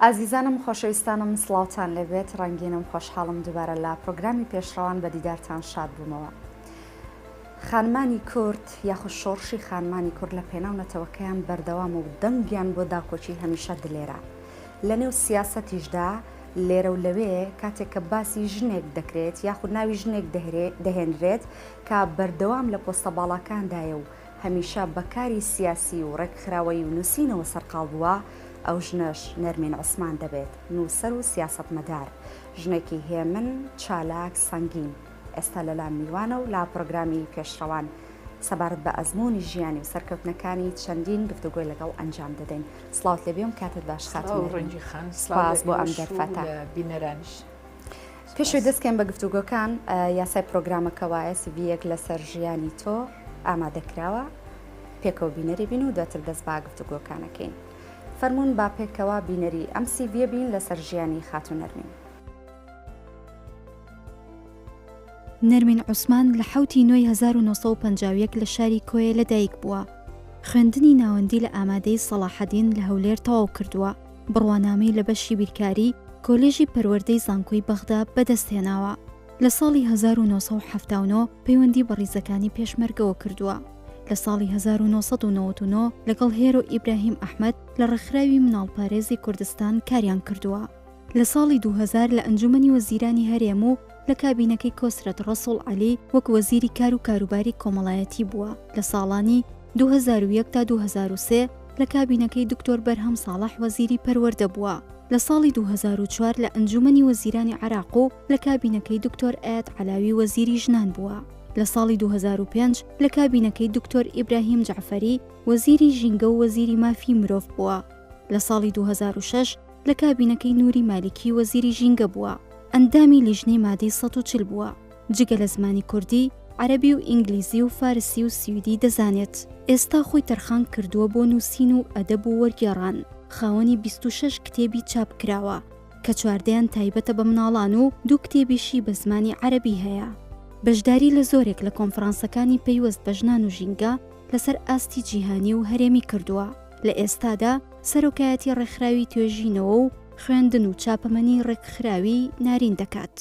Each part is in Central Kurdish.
ئازیزانم خۆشەویستانم سڵاوتان لەبێت ڕەنگینم خۆشحاڵم دووبارە لە پرۆگرامی پێشڕەوان بە دیدارتان شاد بوومەوە. خانمانی کورد یاخود شۆڕشی خانمانی کورد لە پێناونەتەوەکەیان بەردەوام و دەنگیان بۆ داکۆچی هەمیشە دلێرە. لە نێو سیاسەتیشدا لێرە و لەوێ کاتێک کە باسی ژنێک دەکرێت یاخود ناوی ژنێک دەهێنرێت کە بەردەوام لە پۆستە باڵاکاندایە و هەمیشە بەکاری سیاسی و ڕێکخراوەی و نووسینەوە سەرقاڵ بووە، ئەو ژنەش نەرمین عوسمان دەبێت، نووسەر و سیاسەتمەدار، ژنێکی هێمن، چالاک، سەنگین. ئێستا لەلام میوانە و لا پرۆگرامی پێشڕەوان سەبارەت بە ئەزمموی ژیانی و سەرکەوتنەکانی چەندین گفتوگۆی لەگەڵ ئەنجام دەدەین. سڵاوت لێبێم کاتت باش ڕەنجی خان سپاس بۆ ئەم دەرفەتە بینەرانیش. پێشوی دەستکەین بە گفتوگۆکان یاسای پرۆگرامەکەوایە سڤیەک لەسەر ژیانی تۆ ئامادەکراوە، پێکەوە بینەری بین و دواتر دەست با گفتوگۆکانەکەین. فەرمونون با پێکەوە بینەری ئەم سیڤیە بین لەسەر ژیانی خاتون نەرمین. نەرمین عوسمان لە 7 نوێی 1950 لە شاری کۆیە لەدایک بووە. خوێندنی ناوەندی لە ئامادەی سەلاحەدین لە هەولێر تەواو کردووە. بڕوانامەی لە بەشی بیرکاری کۆلێژی پەروەردەی زانکۆی بەغدا بەدەستهێناوە. لە ساڵی 1970 پەیوەندی بە ڕیزەکانی پێشمەرگەوە کردووە. لە ساڵی 1999 لەگەڵ هێرۆ ئیبراهیم ئەحمەد لە ڕێکخراوی مناڵپارێزی کوردستان کاریان کردووە. لە ساڵی 2000 لە ئەنجومەنی وەزیرانی هەرێم و لە کابینەکەی کۆسرەت ڕەسوڵ عەلی وەک وەزیری کار و کاروباری کۆمەڵایەتی بووە. لە ساڵانی 2001 تا 2003 لە کابینەکەی دکتۆر بەرهەم ساڵح وەزیری پەروەردە بووە. لە ساڵی 2004 لە ئەنجومەنی وەزیرانی عێراق و لە کابینەکەی دکتۆر ئایەت عەلاوی وەزیری ژنان بووە. لە ساڵی 2005 لە کابینەکەی دکتۆر ئیبراهیم جەعفەری وەزیری ژینگە و وەزیری مافی مرۆڤ بووە. لە ساڵی 2006 لە کابینەکەی نووری مالیکی وەزیری ژینگە بووە. ئەندامی لیژنەی مادەی 140 بووە. جگە لە زمانی کوردی، عەرەبی و ئینگلیزی و فارسی و سویدی دەزانێت. ئێستا خۆی تەرخان کردووە بۆ نووسین و ئەدەب و وەرگێڕان. خاوەنی 26 کتێبی چاپ کراوە کە 14یان تایبەتە بە مناڵان و 2 کتێبیشی بە زمانی عەرەبی هەیە. بەشداری لە زۆرێک لە کۆنفرانسەکانی پەیوەست بە ژنان و ژینگە لەسەر ئاستی جیهانی و هەرێمی کردووە. لە ئێستادا سەرۆکایەتی ڕێکخراوی توێژینەوە و خوێندن و چاپەمەنی ڕێکخراوی نارین دەکات.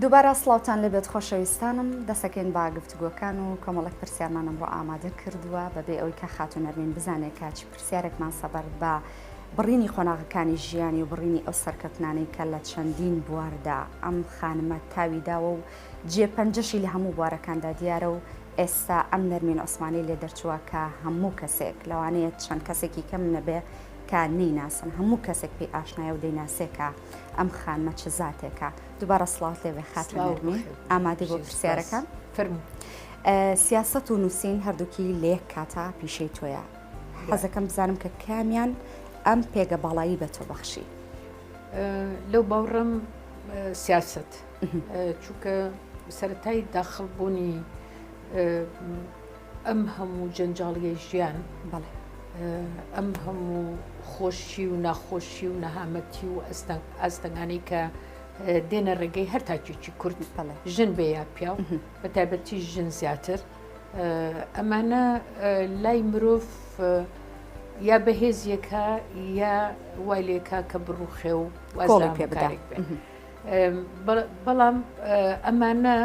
دووبارە سڵاوتان لەبێت خۆشەویستانم، دەسەکەین با گفتوگۆکان و کۆمەڵک پرسیارمانم بۆ ئامادە کردووە بەبێ ئەوەی کە خاتون نەرمین بزانێت کاچی پرسیارێکمان سەبارەت بە بڕینی خۆناغەکانی ژیانی و بڕینی ئەو سەرکەوتنانەی کە لە چەندین بواردا ئەم خانمە تاویداوە و جێپەنجەشی لە هەموو بوارەکاندا دیارە و ئێستا ئەم نەرمین عوسمانی لێ دەرچووە کە هەموو کەسێک لەوانەیە چەند کەسێکی کەم نەبێ کە نەیناسن، هەموو کەسێک پێی ئاشنایە و دەیناسێکە ئەم خانمە چ زاتێکە. دووبارە سڵاوت لێوێ خاتون نەرمین، ئامادەی بۆ پرسیارەکان؟ سیاسەت و نووسین هەردووکی لە یەک کاتە پیشەی تۆیە. حەزەکەم بزانم کە کامیان ئەم پێگە باڵایی بە تۆ بەخشی. لەو باوڕم سیاست چونکە سەرەتای داخڵبوونی ئەم هەموو جەنجاڵیە ژیان، ئەم هەموو خۆشی و ناخۆشی و نەهامەتی و ئەستەنگانی کە دێنە ڕێگەی هەر تاکێکی کورد ژن بێ یا پیا و بە تایبەتی ژن زیاتر، ئەمانە لای مرۆڤ یا بەهێزیەکە یا وای لێکا کە بڕوخێ و وازارێک بێ. بەڵام ئەمانە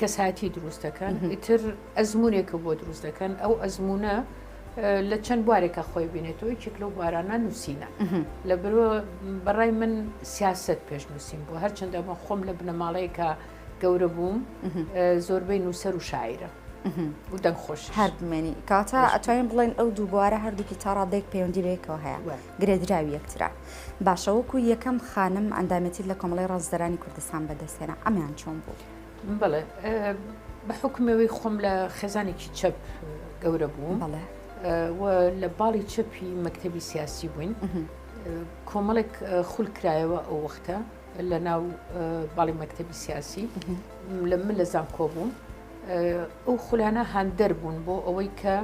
کەساتی دروست دەکەن، ئیتر ئەزمونێکە بۆ دروست دەکەن. ئەو ئەزمونە لە چەند بوارێکە خۆی بینێتەوە، یەکێک لەو بارانە نووسینە. لە بەڕای من سیاست پێش نووسین بوو، هەرچەندە ئەمە خۆم لە بنەماڵەیەکە گەورە بووم، زۆربەی نووسەر و شاعرە و دەنگخۆش هەر بمێنی کاتە ئەتوانین بڵێن ئەو دوو بوارە هەردووکی تا ڕادێک پەیوەندی بەیەکەوە هەیە، گرێدراوی یەکترا. باشە وەکو یەکەم خانم ئەندامەتی لە کۆمەڵی ڕازدەرانی کوردستان بەدەستێنا، ئەمیان چۆن بوو؟ بڵێ بە حکمەوەی خۆم لە خێزانێکی چەپ گەورە بووم، لە باڵی چەپی مەکتەبی سیاسی بووین. کۆمەڵێک خول کرایەوە ئەو وەختە لە ناو باڵی مەکتەبی سیاسی، لە من لە زانکۆ بووم. ئەو خولانە هاندەر بوون بۆ ئەوەی کە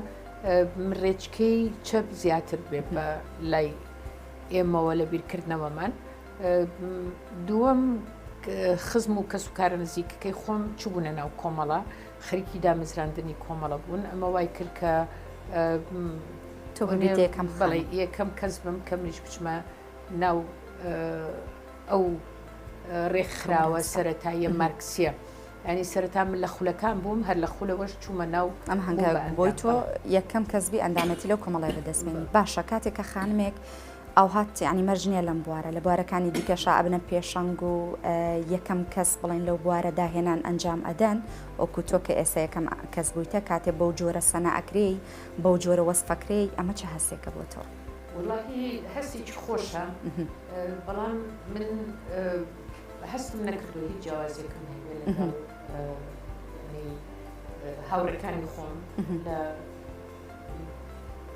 ڕێچکەی چەپ زیاتر بێ بە لای ئێمەوە لە بیرکردنەوەمان. دووەم خزم و کەس و کارە نزیکەکەی خۆم چ بوونە ناو کۆمەڵە خەریکی دامەزراندنی کۆمەڵە بوون ئەمە وای کرد کە بەڵێ یەکەم کەس بم کە منیش بچمە ناو ئەو ڕێکخراوە سەرەتاییە مارکسیە ینی سەرەتا من لە خولەکان بووم هەر لە خولەوەش چوومە ناو ئەم هەنگا بۆی تۆ یەکەم کەسبی ئەندامەتی لەو کۆمەڵای بەدەستمێنی باشە کاتێک کە خانمێک ئەو هات ینی مەرجنیە لەم بوارە لە بوارەکانی دیکەشا ئەبنە پێشەنگ و یەکەم کەس بڵێن لەو بوارە داهێنان ئەنجام ئەدەن وەکو تۆ کە ئێستا یەکەم کەس بوویتە کاتێ بەو جۆرە سەنەعەکرێی بەو جۆرە وەسفەکرێی ئەمە چه هەستێکە بۆ تۆ؟ وڵاهی هەستێکی خۆشە بەڵام من هەستم نەکردو هیچ جیاوازێکم هەیە لەگەڵ هاوڕەکانی خۆم لە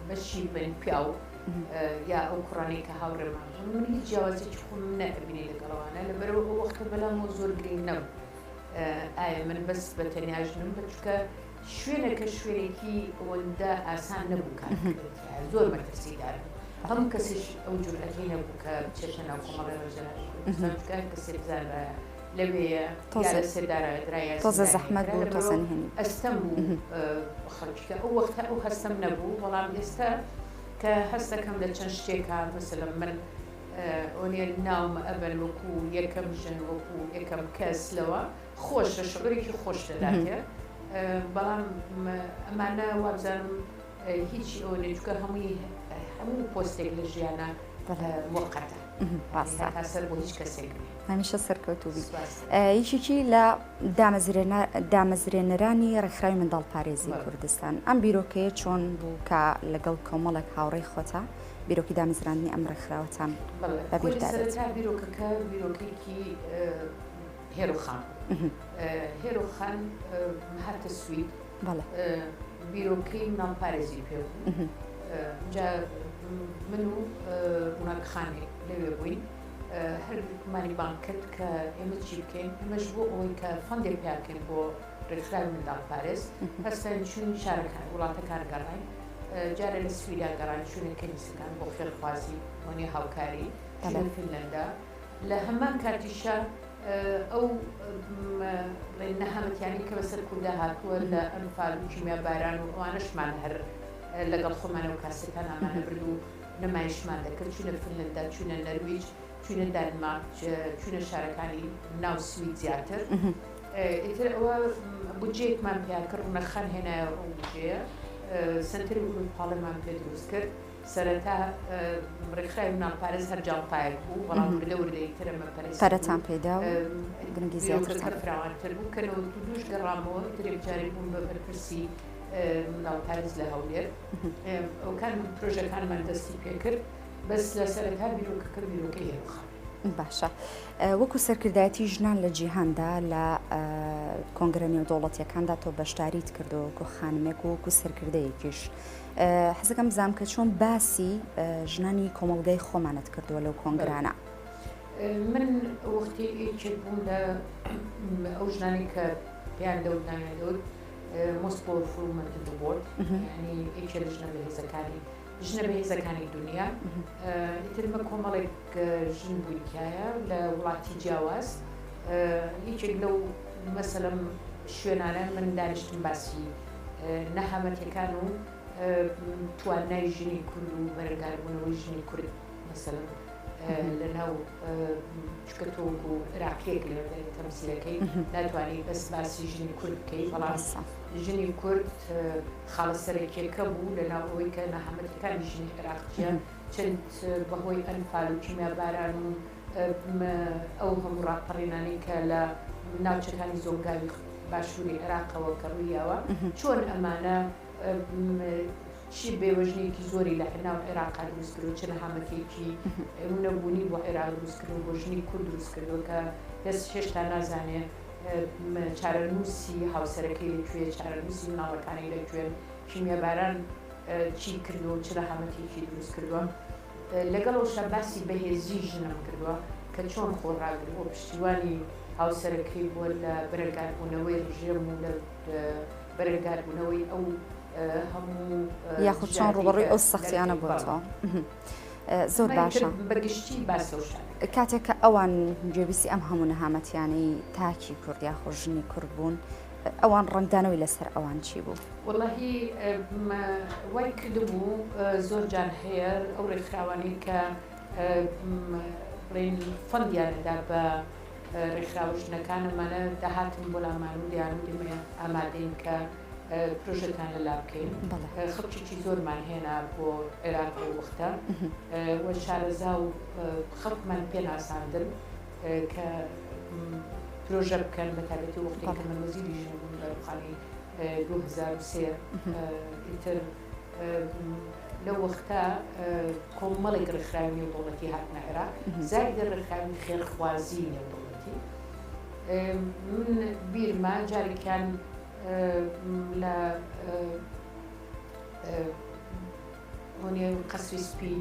بەشی بن پیا و یا ئەو کوڕانەی کە هاوڕێمان من هیچ جیاوازێکی خۆم نەبینی لەگەڵەوانە لەبەرەوە ئەو وەختە بەلامەوە زۆر گرنگ نەبوو ئایا من بەس بە تەنیا ژنم بچکە شوێنەکە شوێنێکی ئەوەندە ئاسان نەبوو کارکردن زۆر مەترسیدار هەموو کەسیش ئەو جورئەتی نەبوو کە بچێتە ناو کۆمەڵە ڕۆژانە کەسێ بزانە لەوەیە سێدارە درایە تۆزە زەحمەت بوو تۆزەنهێنی ئەستەم بوو خەڵکیکە ئەو وەختە ئەو هەستەم نەبوو بەڵام ئێستا کە هەستەکەم لە چەند شتێکە مثلەن من ئۆنێ ناومە ئەبەن وەکو یەکەم ژن وەکو یەکەم کەس لەوە خۆشە شعورێکی خۆش دەداتێ بەڵام ئەمانە وابزانم هیچ ئەوە نێچکە هەموو پۆستێک لە ژیانە موقەتە سەر بۆ هیچ کەسێک هەمیشە سەرکەوتوبی هیچیکی لە دامەزرێنەرانی ڕێکخراوی منداڵپارێزی کوردستان ئەم بیرۆکەیە چۆن بوو کە لەگەڵ کۆمەڵێک هاوڕێی خۆتە بیرۆکی دامەزراندنی ئەم ڕێکخراوەتان بەبیردارێت بیرۆکەکە بیرۆکێکی هێرۆخان هێرۆخان هاتە سوید بیرۆکەی منداڵپارێزی پێ جا من و وناکخانێک لەوێ بووین هەرمانی بان کرد کە ئێمە چی بکەین ئەمەش بۆ ئەوەی کە فەندێک پیاکەین بۆ ڕێکخراوی منداڵپارێز هەستان چون شارەکان وڵاتەکان گەڕین جارە لە سویدا گەڕان چونە کەنیسەکان بۆ خێرخوازی وەنی هاوکاری لە فینلەندا لە هەمان کاتیشە ئەو نەهامەتیانی کە بەسەر کووردا هاتووە لە ئەنفال و کیمیا باران و ئەوانەشمان هەر لەگەڵ خۆمانە و کاسەکان ئامانە برد و نەمایشمان دەکرد چونە فینلەندا چونە نەرویج چونە دانمارک چونە شارەکانی ناو سوید زیاتر ئیتر ئەوە بودجەیەکمان پیاکرد ڕوونەخان هێنایە ڕوو بودجەیە سنتری پاڵەمان پێ دروست کرد سەرەتا ڕێکخراوی منداڵپارێز هەرجاڵپایەک بوو بەڵام وردەوردەی ترە پەرەتان پێدا و گرنگی زیاتر فراوانتر بوو کە دووش گەڕامەوە ترێک جارێک بووم بە بەرپرسی منداڵپارێز لە هەولێر ئەوکان پرۆژەکانمان دەستی پێکرد بەس لە سەرەتا بیرۆکەکە بیرۆکەی هێرۆخان باشە وەکو سەرکردایەتی ژنان لە جیهاندا لە کۆنگرە نێودەوڵەتیەکاندا تۆ بەشداریت کردو وەکو خانمێک و وەکو سەرکردەیەکیش حەزەکەم بزانم کە چۆن باسی ژنانی کۆمەڵگەی خۆمانت کردووە لەو کۆنگرانە من وەختی ئێکێک بووم لە ئەو ژنانی کە پێیان دەوت most powerful women in the world یعنی ئێکێ لە ژنە بەهێزەکانی ژنە بەهێزەکانی دنیا ئیترمە کۆمەڵێک ژن بوویکایە لە وڵاتی جیاواز هیچێک لەو مەسەلەم شوێنانە من دانیشتم باسی نەهامەتیەکان و توانای ژنی کورد و بەرەنگاربوونەوەی ژنی کورد مەسەلەن لەناو چکە تۆ بۆ عێراقیەک لە تەمسیلەکەی ناتوانانی بەس باسی ژنی کورد بکەی بەڵام ژنی کورد خاڵە سەرەکیەکە بوو لەناو ئەوەی کە نەهامەتیەکانی ژنی عێراقیە چەند بەهۆی ئەنفال و کیمیا باران و ئەو هەموو ڕاپەڕینانەی کە لە ناوچەکانی زۆرگاوی باشووری عێراقەوە کە ڕوویاوە چۆن ئەمانە چی بێوەژنێکی زۆری لە ناو عێراقا دروستکردو چ نەهامەتێکی نەبوونی بۆ عێراق دروستکردن بۆ ژنی کورد دروستکردووە کە دەست هێشتا نازانێ چارەنووسی هاوسەرەکەی لەکوێ چارەنووسی مناڵەکانی لەکوێن کیمیا باران چی کردو چ نەهامەتێکی دروست کردووە لەگەڵەوەشە باسی بەهێزی ژنم کردووە کە چۆن خۆڕاگرەوە پشتیوانی هاوسەرەکەی بۆ لە بەرەگاربوونەوەی ڕژێم و لە بەرەگاربوونەوەی ئەو هەموو یاخود چۆن ڕوبەڕووی ئەو سەختیانە بۆتەوە زۆر باشە بەگشتی باسەوشان کاتێک کە ئەوان گوێبیستی ئەم هەموو نەهامەتیانەی تاکی کورد یاخۆ ژنی کورد بوون ئەوان ڕنگدانەوەی لەسەر ئەوان چی بوو؟ وەڵاهی وای کردبوو زۆر جان هەیە ئەو ڕێکخراوانی کە بڵێن فەندیانەدا بە ڕێکخراوژنەکانمانە داهاتن بۆ لامان و دیان دیمە ئامادەین کە پرۆژەکان لەلا بکەین خەڵکیی زۆرمان هێنا بۆ عێراق وەختە وە شارەزا و خەڵکمان پێناساندن کە پرۆژە بکەن بە تایبەتی وەختێک کە من وەزیری ژن بووم لە ڕووخانی 2003 ئیتر لەو وەختە کۆمەڵێک ڕێکخراوی نێودەوڵەتی هاتنە عێراق زایدە ڕێکخراوی خێرخوازی نێودەوڵەتی من بیرما جارێکیان لە هۆنێ قەسری سپی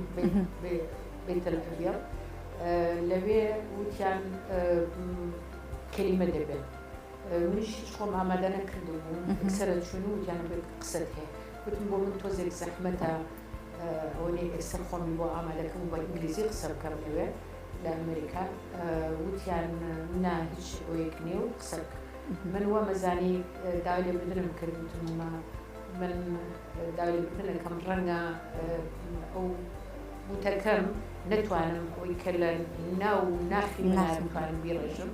بێتە ئەبیض لەوێ وتیان کەلیمە دەبێت منیش خۆم ئامادە نەکردبووم ئەکسەرە چون و وتیان قسەت هەیە وتم بۆ من تۆزێک زەحمەتە ئەوەی ئەکسەر خۆمی بۆ ئامادەکەم بە ئینگلیزی قسە بکەم لەوێ لە ئەمریکا وتیان نا هیچ ئەوەیەک نییە و قسە من وە مەزانی داوای لێ بدرم کردوتم من داوای لێ بدرنەکەم ڕەنگە ئەو وتەکەم نەتوانم ئەوەی کە لە ناو ناخی ناتوانم بیڕێژم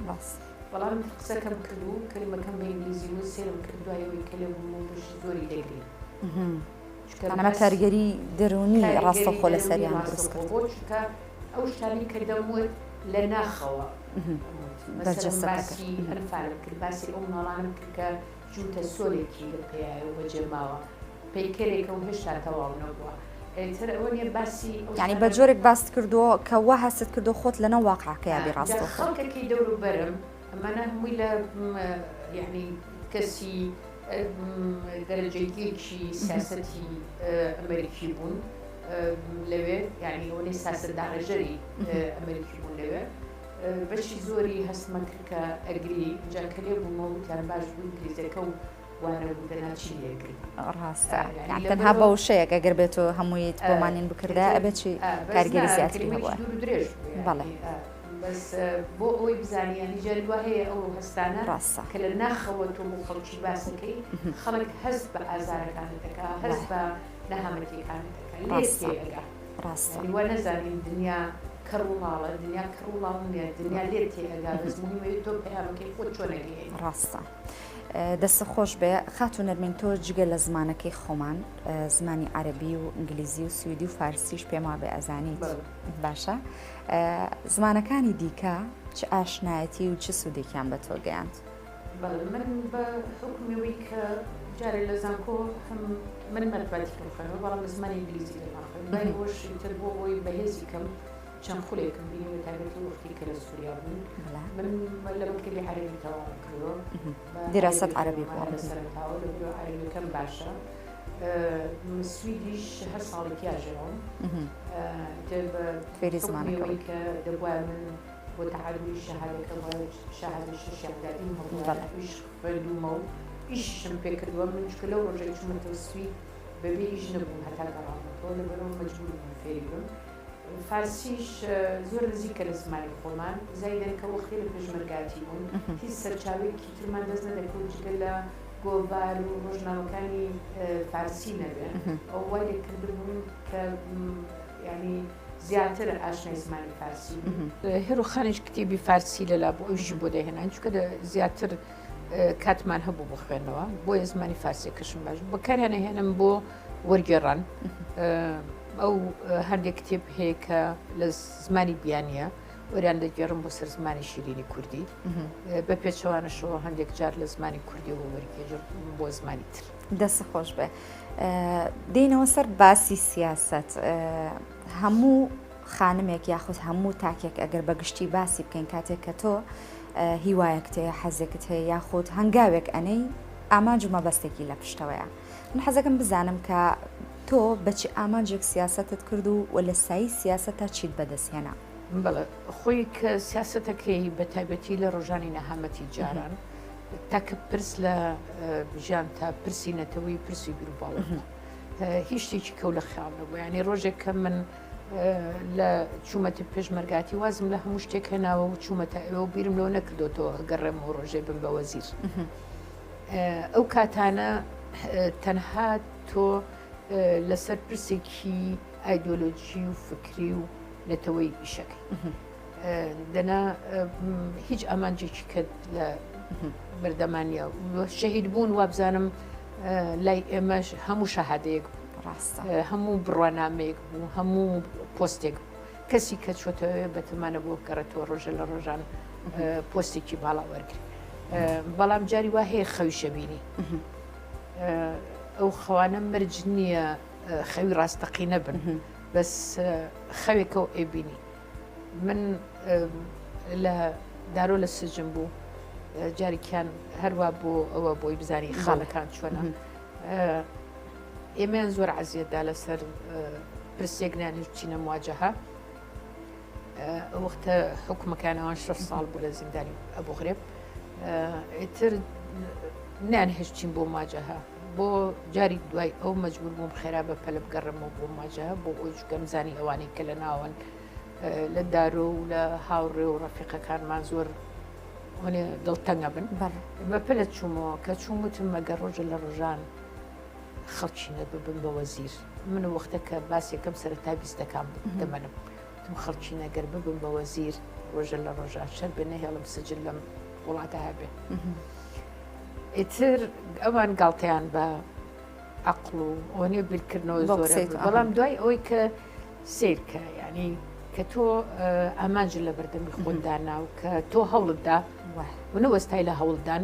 بەڵام قسەکەم کردو کەلیمەکەم بە ئینگلیزی و سێرم کردوایەوەی کە لە بووم پشتی زۆری دەگری ئەمە کارگەری دەرونی ڕاستەخۆ لە سەریان دروست کرد بۆ چونکە ئەو شتانی کە دەموت لە ناخەوە باسی هەرفالم کرد باسی ئەو ماڵانم کرد کە جوتە سۆلێکی لە پێیە و بەجێماوە پەیکەرێکە و هێشتا تەواو نەبووە تر ئەوە نیە باسی یعنی بە جۆرێک باست کردووە کە وا هەست کردو خۆت لەنە واقعەکەی بی ڕاستەخۆ خەڵکێکی دەوروبەرم ئەمانە هەمووی لە یعنی کەسی دەرەجەیەکی سیاسەتی ئەمریکی بوون لەوێ یعنی ئەوەی سیاسەتدارەژەری ئەمریکی بوون لەوێ بەشی زۆری هەستمە کرد کە ئەگری جاکەلێ بوومە وتیان باش بوو ئینگلیزەکە و وانە بوودەنا چی لێگری ڕاستە تەنها بە وشەیەک ئەگەر بێت و هەموویت بۆمانین بکردە ئەبێت چی کارگەری زیاتری هەبووە درێژ بەڵێ بەس بۆ ئەوەی بزانیانی جەلوە هەیە ئەو هەستانە کە لە ناخەوە تۆ و خەڵکی باسەکەی خەڵک هەست بە ئازارەکانت دەکا هەست بە نەهامەتیەکانت دەکا لێسێ ئەگا ڕاستە وە نەزانین دنیا کەڕووماڵە دنیا کەڕووڵاومێ دنیا لێت تێ ئەگا بەس مهمەوەی تۆ پەیامەکەی خۆت چۆنەگەی ڕاستە دەستە خۆش بێ خات و نەرمین تۆ جگە لە زمانەکەی خۆمان زمانی عەرەبی و ئینگلیزی و سویدی و فارسیش پێما بێ ئەزانیت باشە زمانەکانی دیکە چ ئاشنایەتی و چ سوودێکیان بە تۆ گەیاند من بە حکومەوەی کە جارێ لە زانکۆ هەم من مەتباتی خوێنەوە بەڵام لە زمانی ئینگلیزی دەماخوێن بای هۆش تر بۆ ئەوی بەهێزی کەم چەند خولێکم بینی تایبەتی وەختی کە لە سووریا بوون من لە مکتبی عەرەبی تەواو کردووە دیراسەت عەرەبی بووە سەرەتاوە لە عەرەبیەکەم باشە سویدیش هەر ساڵێکی ئاژەوەم فێری زمانەکەی کە دەبووە من بۆ تەعادلی شەهادەکە شەهادە شەشیادادیم هەبووش خوێندوومە و ئیشم پێ کردووە من چکە لەو ڕۆژێک چوومەتەوە سوید بەبێ ئیش نەبووم هەتا گەڕامەوە لەبەرەوە مەجبور بووم فێری بووم فارسیش زۆر نزیکە لە زمانی خۆمان زایدەن کە وەختی لە پێشمەرگاتی بوون هیچ سەرچاوێکی ترمان دەست نەدەکەوت جگە لە گۆڤار و ڕۆژنامەکانی فارسی نەبێن ئەو وای لێکردبوون کە ینی زیاتر ئاشنای زمانی فارسی هێروخانیش کتێبی فارسی لەلا بۆ ئەوشی بۆ دەهێنان چونکە زیاتر کاتمان هەبوو بخوێنەوە بۆیە زمانی فارسی کەشم باش بەکاریان هێنم بۆ وەرگێڕان ئەو هەندێک کتێب هەیە کە لە زمانی بیانیە وەریان دەگێڕم بۆ سەر زمانی شیرینی کوردی بە پێچەوانەشەوە هەندێک جار لە زمانی کوردی و وەرگێژ بۆ زمانی تر دەست خۆش بێ دێنەوە سەر باسی سیاست هەموو خانمێک یاخود هەموو تاکێک ئەگەر بەگشتی باسی بکەین کاتێک کە تۆ هیوایەکت هەیە حەزێکت هەیە یاخود هەنگاوێک ئەنەی ئامانج و مەبەستێکی لە پشتەوەیە من حەزەکەم بزانم کە تۆ بەچی ئامانجێک سیاستت کرد و لە سایی سیاستە چیت بەدەستهێنا بەڵێ خۆی کە سیاستەکەی بە تایبەتی لە ڕۆژانی نەهامەتی جاران تاکە پرس لە ژیان تا پرسی نەتەوەی پرسی بیرروباڵ هیچ شتێکی کەو لە خیاڵ نەبوو ینی ڕۆژێک کە من لە چوومەتە پێشمەرگاتی وازم لە هەموو شتێک هێناوە و چوومەتە ئەوە بیرم لەوە نەکردوتەوە گەڕێم و ڕۆژێ بم بە وەزیر. ئەو کاتانە تەنها تۆ لەسەر پرسێکی ئایدۆلۆجی و فکری و نەتەوەی ئیشەکەی دەنا هیچ ئامانجێکی کرد لە بەردەمانیە شەهید بوون وابزانم لای ئێمەش هەموو شەهادەیەک هەموو بڕوانامەیەک بوو هەموو پۆستێک کەسی کە چۆتەوێ بەتەمانە بۆ بکەڕێتەوە ڕۆژە لە ڕۆژان پۆستێکی باڵا وەرگرت بەڵام جاری وا هەیە خەوی شەبینی ئەو خەوانە مرج نییە خەوی ڕاستەقی نەبن بەس خەوێکەوە ئێبینی من لە دارۆ لە سجن بوو جارێکیان هەروە بۆ ئەوە بۆی بزانی خاڵەکان چۆنە ئێمەیان زۆر عەزیەتدا لەسەر پرسێکنیان چینە مواجهە وەختە حکومەکانەوەن 6 ساڵ بوو لە زیندانی ئەبوو غرێب ئیتر نانهێشتین بۆ مواجهە بۆ جاری دوای ئەو مەجبور بووم خێرا بە پەلە بگەڕمەوە بۆ مواجهە بۆ ئەوی گەمزانی ئەوانەی کە لە ناوەن لە دارۆ و لە هاوڕێ و ڕەفیقەکانمان زۆر دڵتەنگە بن بە پەلە چوومەوە کە چوومتم مەگە ڕۆژە لە ڕۆژان خەڵکی نەببن بە وەزیر من وەختە کە باسێکم سەرەتا بیستەکان دەمەنم تم خەڵکی نەگەر ببن بە وەزیر ڕۆژە لە ڕۆژان شەر بێ نەهێڵم سجل لەم وڵاتە هەبێ ئیتر ئەوان گاڵتەیان بە عەقڵ و ئەوەنێ بیرکردنەوە زۆرە بەڵام دوای ئەوەی کە سیرکە یعنی کە تۆ ئامانج لە بەردەمی خۆندانا و کە تۆ هەوڵتدا و نەوەستای لە هەوڵدان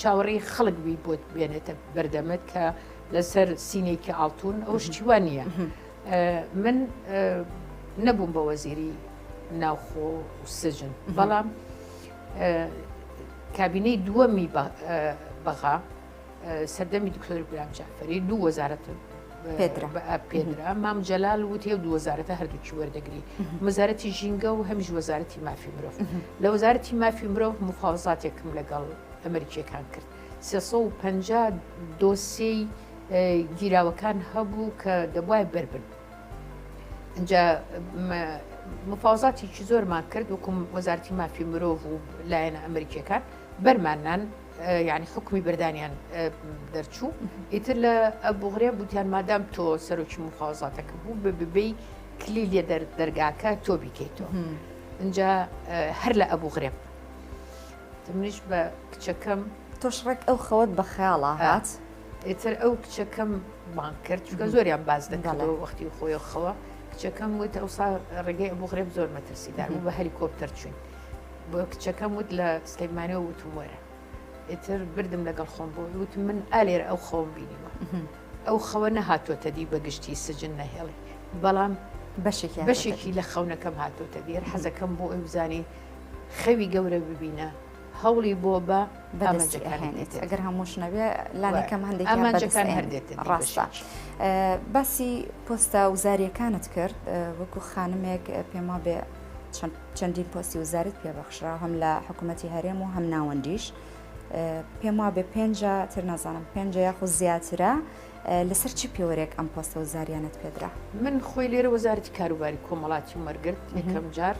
چاوەڕێی خەڵک بی بۆت بێنێتە بەردەمت کە لەسەر سینێکی ئاڵتون ئەو شتیوان نییە من نەبووم بە وەزیری ناوخۆ و سجن بەڵام کابینەی دووەمی بەغا سەردەمی دکتۆر گورام جعفەری دوو وەزارەت پێدرا مام جەلال وتی و دوو وەزارەتە هەردووکی وەردەگری وەزارەتی ژینگە و هەمیش وەزارەتی مافی مرۆڤ لە وەزارەتی مافی مرۆڤ مفاوزاتێکم لەگەڵ ئەمریکیەکان کرد 350 دۆسیەی گیراوەکان هەبوو کە دەبوایە بەربن اینجا مفاوزاتێکی زۆرمان کرد وەکوم وەزارەتی مافی مرۆڤ و لایەنە ئەمریکیەکان بەرمانان یعنی حکومی بەردانیان دەرچوو ئیتر لە ئەبوو غرێب وتیان مادام تۆ سەرۆکی مفاوزاتەکە بوو بە ببەی کلی لێ دەرگاکە تۆ بیکەیتەوە اینجا هەر لە ئەبوو غرێب منیش بە کچەکەم تۆشڕێک ئەو خەوت بە خەیاڵا هات ئیتر ئەو کچەکەم بان کرد چونکە زۆریان باز دەکەڵەوە وەختی خۆی خەوە کچەکەم وت ئەوسا ڕێگەی ئەبوو غرێب زۆر مەترسیدار بوو بە هەلیکۆپتەر چوین بۆ کچەکەم وت لە سلەیمانیەوە وتم وەرە ئیتر بردم لەگەڵ خۆم بۆ وتم من ئالێرە ئەو خەوم بینیوە ئەو خەوە نەهاتۆتە دی بە گشتی سجن نەهێڵی بەڵام بەشێکی لە خەونەکەم هاتۆتە دی حەزەکەم بۆ ئەو بزانی خەوی گەورە ببینە هەوڵی بۆ بە ئەمەجەکانێت ئەگەر هەمووش نەبێ لانەکەم هەندێکیان هەردێت ڕاستە باسی پۆستە وزاریەکانت کرد وەکو خانمێک پێما بێ چەندین پۆستی وزارت پێبەخشرا هەم لە حکوومەتی هەرێم و هەم ناوەندیش پێم وا بێ 5 تر نازانم 5 یاخود زیاترە لەسەر چی پێوەرێک ئەم پۆستە وزاریانت پێدرا من خۆی لێرە وەزارەتی کاروباری کۆمەڵاتی وەرگرت یەکەم جار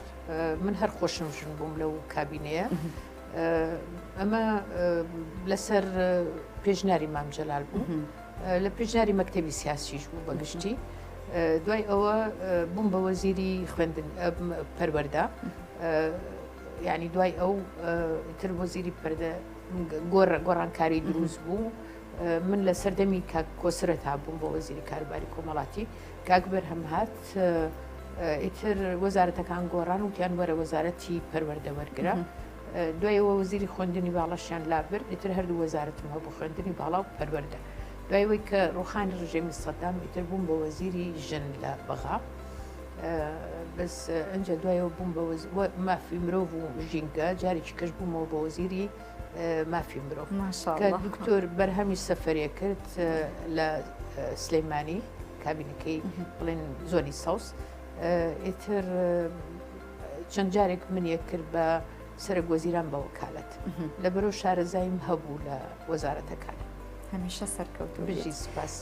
من هەر خۆشم ژن بووم لەو کابینەیە ئەمە لەسەر پێشناری مام جەلال بوو لە پێشناری مەکتەبی سیاسیش بوو بەگشتی دوای ئەوە بووم بە وەزیری خوێندن پەروەردە یعنی دوای ئەو تر وەزیری پەردە گۆڕانکاری دروست بوو من لە سەردەمی کاک کۆسرە تا بووم بۆ وەزیری کاروباری کۆمەڵاتی کاک بەرهەم هات ئیتر وەزارەتەکان گۆڕان وتیان وەرە وەزارەتی پەروەردە وەرگرە دوایەوە وەزیری خوێندنی باڵەشیان لابرد ئیتر هەردوو وەزارەتم هەبوو خوێندنی باڵا و پەروەردە دوایەوەی کە ڕوخانی ڕژێمی سەدام ئیتر بووم بە وەزیری ژن لە بەغا بەس ئەنجە دوایەوە بووم بە مافی مرۆڤ و ژینگە جارێکی کەش بوومەوە بە وەزیری مافی مرۆڤ کە دکتۆر بەرهەمی سەفەرێ کرد لە سلەیمانی کابینەکەی بڵێن زۆنی ساوس ئیتر چەند جارێک منیە کرد بە سەرۆک وەزیران بە وەکالەت لەبەرەو شارەزایم هەبوو لە وەزارەتەکان هەمیشە سەرکەوتوو بژی سپاس.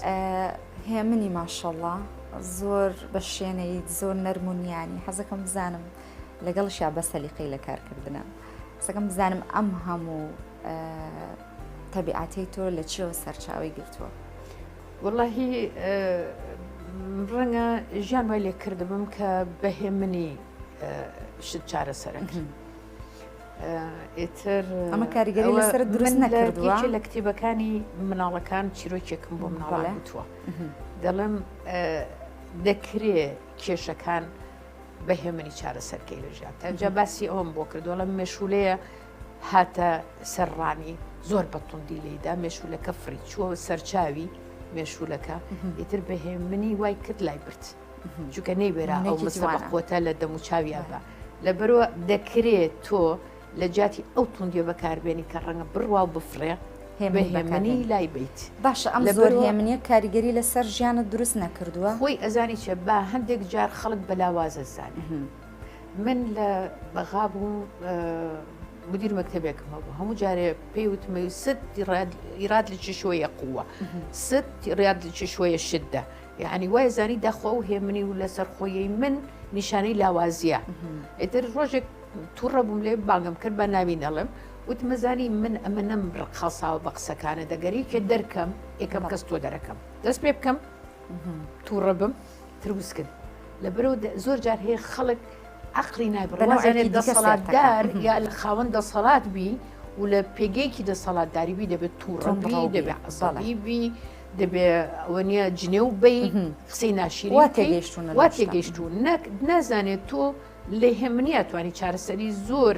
هێمنی ماشەڵڵا زۆر بە شوێنەی زۆر نەرمونیانی حەزەکەم بزانم لەگەڵشیا بە سەلیقەی لە کارکردنە حەزەکەم بزانم ئەم هەموو تەبیعەتەی تۆ لە چیەوە سەرچاوی گرتووە؟ وەڵاهی ڕەنگە ژیان وای لێ کردبم کە بەهێمنی شت چارەسەرەکرد. ئیتر ئەمە کاریگەری لەسەر دروست نەکردووە؟ لە کتێبەکانی مناڵەکان چیرۆکێکم بۆ مناڵە گوتووە دەڵێم دەکرێ کێشەکان بەهێمنی چارەسەرکەی لە ژیان تاجا باسی ئەوم بۆ کردووە لەم مێشولەیە هاتە سەرڕانی زۆر بەتوندی لێدا مێشولەکە فری چووە سەرچاوی مێشولەکە ئیتر بەهێمنی وای کرد لای برد چونکە نەیبێرا ئەو مەسە بەخۆتە لە دەم و چاویاندا لەبەرەوە دەکرێت تۆ لە جاتی ئەو توندیە بەکاربێنی کە ڕەنگە بڕوا و بفرێ بەهێمنی لای بیت. باشە ئەم زۆر هێمنیە کاریگەری لەسەر ژیانت دروست نەکردووە؟ خۆی ئەزانی چێ با هەندێک جار خەڵک بەلاوازە زانێ من لە بەغا بووم مدیر مەکتەبێکم هەبوو هەموو جارێ پێی وتمە ست ئیراد لە چی شوەیە قووە ست ڕاد لە چی شوەیە شدە یعنی وای زانی داخۆ و هێمنی و لەسەر خۆیی من نیشانەی لاوازیە ئیتر ڕۆژێک تووڕە بووم لێ باگەم کرد بە ناوی نەڵم وتمەزانی من ئەمە نەم ڕقەساوە بە قسەکانە دەگەری کە دەرکەم یەکەم کەس تۆ دەرەکەم دەست پێ بکەم تووڕە بم تروسکرد لەبەرەوە زۆر جار هەیە خەڵک عقلی نابڕوازانێت دەسەڵاتدار یا لە خاوەن دەسەڵات بی و لە پێگەیەکی دەسەڵاتداری بی دەبێت تووڕەبی دەبێت عەسەبی بی دەبێت ئەوە نیە جنێ و بەی قسەی ناشیری وا تێگەیشتوون نازانێت تۆ لە هێمنی توانی چارەسەری زۆر